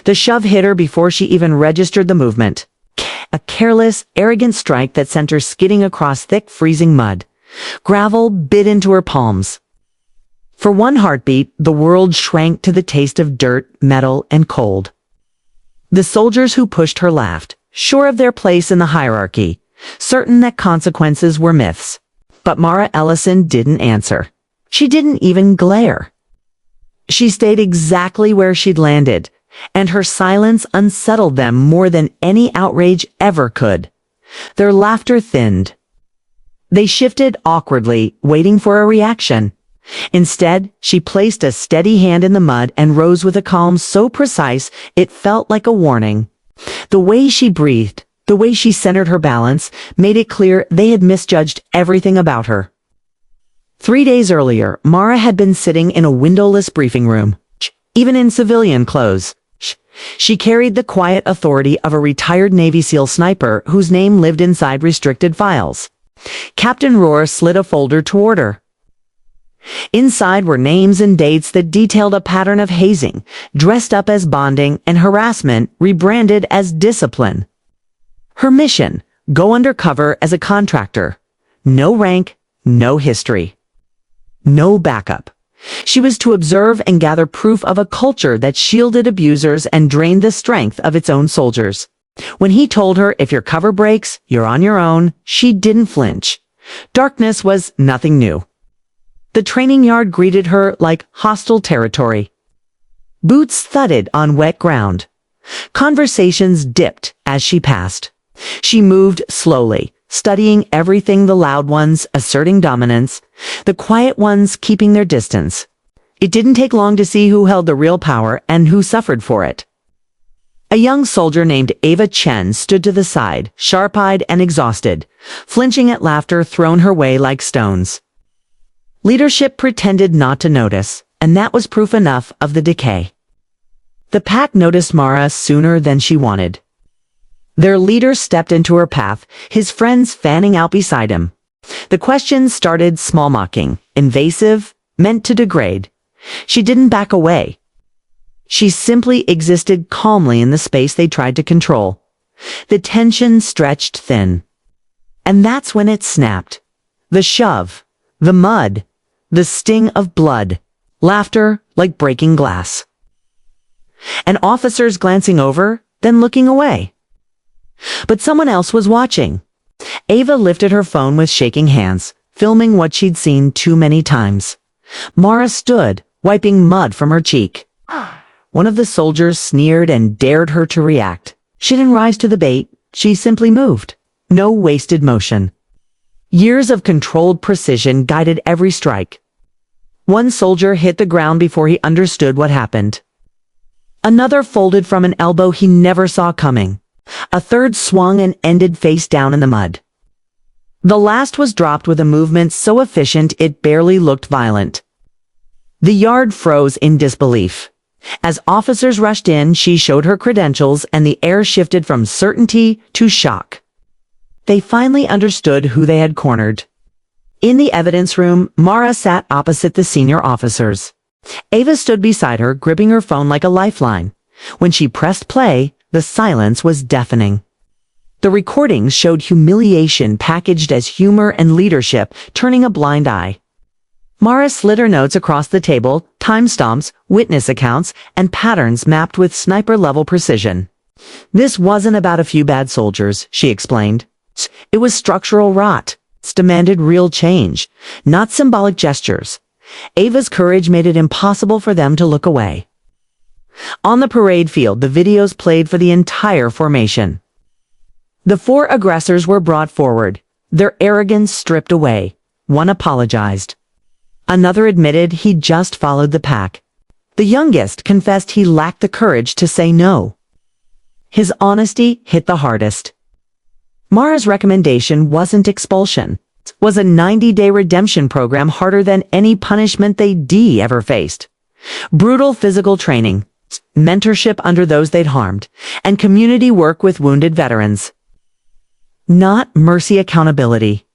The shove hit her before she even registered the movement. A careless, arrogant strike that sent her skidding across thick, freezing mud. Gravel bit into her palms. For one heartbeat, the world shrank to the taste of dirt, metal, and cold. The soldiers who pushed her laughed, sure of their place in the hierarchy, certain that consequences were myths. But Mara Ellison didn't answer. She didn't even glare. She stayed exactly where she'd landed, and her silence unsettled them more than any outrage ever could. Their laughter thinned. They shifted awkwardly, waiting for a reaction. Instead, she placed a steady hand in the mud and rose with a calm so precise it felt like a warning. The way she breathed, the way she centered her balance, made it clear they had misjudged everything about her. 3 days earlier, Mara had been sitting in a windowless briefing room, even in civilian clothes. She carried the quiet authority of a retired Navy SEAL sniper whose name lived inside restricted files. Captain Rohr slid a folder toward her. Inside were names and dates that detailed a pattern of hazing, dressed up as bonding, and harassment rebranded as discipline. Her mission: go undercover as a contractor. No rank, no history. No backup. She was to observe and gather proof of a culture that shielded abusers and drained the strength of its own soldiers. When he told her, if your cover breaks, you're on your own, she didn't flinch. Darkness was nothing new. The training yard greeted her like hostile territory. Boots thudded on wet ground. Conversations dipped as she passed. She moved slowly, studying everything, the loud ones asserting dominance, the quiet ones keeping their distance. It didn't take long to see who held the real power and who suffered for it. A young soldier named Ava Chen stood to the side, sharp-eyed and exhausted, flinching at laughter thrown her way like stones. Leadership pretended not to notice, and that was proof enough of the decay. The pack noticed Mara sooner than she wanted. Their leader stepped into her path, his friends fanning out beside him. The questions started small, mocking, invasive, meant to degrade. She didn't back away. She simply existed calmly in the space they tried to control. The tension stretched thin. And that's when it snapped. The shove, the mud, the sting of blood, laughter like breaking glass. And officers glancing over, then looking away. But someone else was watching. Ava lifted her phone with shaking hands, filming what she'd seen too many times. Mara stood, wiping mud from her cheek. One of the soldiers sneered and dared her to react. She didn't rise to the bait, she simply moved. No wasted motion. Years of controlled precision guided every strike. One soldier hit the ground before he understood what happened. Another folded from an elbow he never saw coming. A third swung and ended face down in the mud. The last was dropped with a movement so efficient it barely looked violent. The yard froze in disbelief. As officers rushed in, she showed her credentials and the air shifted from certainty to shock. They finally understood who they had cornered. In the evidence room, Mara sat opposite the senior officers. Ava stood beside her, gripping her phone like a lifeline. When she pressed play, the silence was deafening. The recordings showed humiliation packaged as humor and leadership, turning a blind eye. Mara slid her notes across the table, timestamps, witness accounts, and patterns mapped with sniper-level precision. This wasn't about a few bad soldiers, she explained. It was structural rot. It demanded real change, not symbolic gestures. Ava's courage made it impossible for them to look away. On the parade field, the videos played for the entire formation. The 4 aggressors were brought forward, their arrogance stripped away. One apologized. Another admitted he'd just followed the pack. The youngest confessed he lacked the courage to say no. His honesty hit the hardest. Mara's recommendation wasn't expulsion. It was a 90-day redemption program harder than any punishment they'd ever faced. Brutal physical training, mentorship under those they'd harmed, and community work with wounded veterans. Not mercy accountability.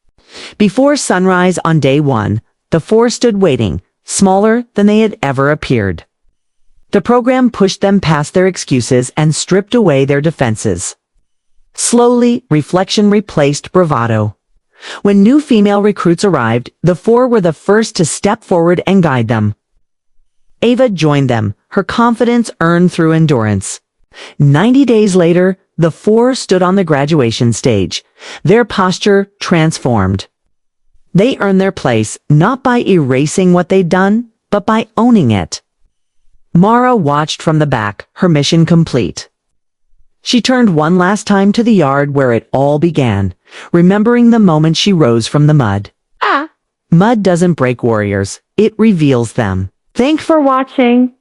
Before sunrise on day 1, the 4 stood waiting, smaller than they had ever appeared. The program pushed them past their excuses and stripped away their defenses. Slowly, reflection replaced bravado. When new female recruits arrived, the four were the first to step forward and guide them. Ava joined them, her confidence earned through endurance. 90 days later, the four stood on the graduation stage, their posture transformed. They earned their place not by erasing what they'd done, but by owning it. Mara watched from the back, her mission complete. She turned one last time to the yard where it all began, remembering the moment she rose from the mud. Mud doesn't break warriors, it reveals them. Thanks for watching.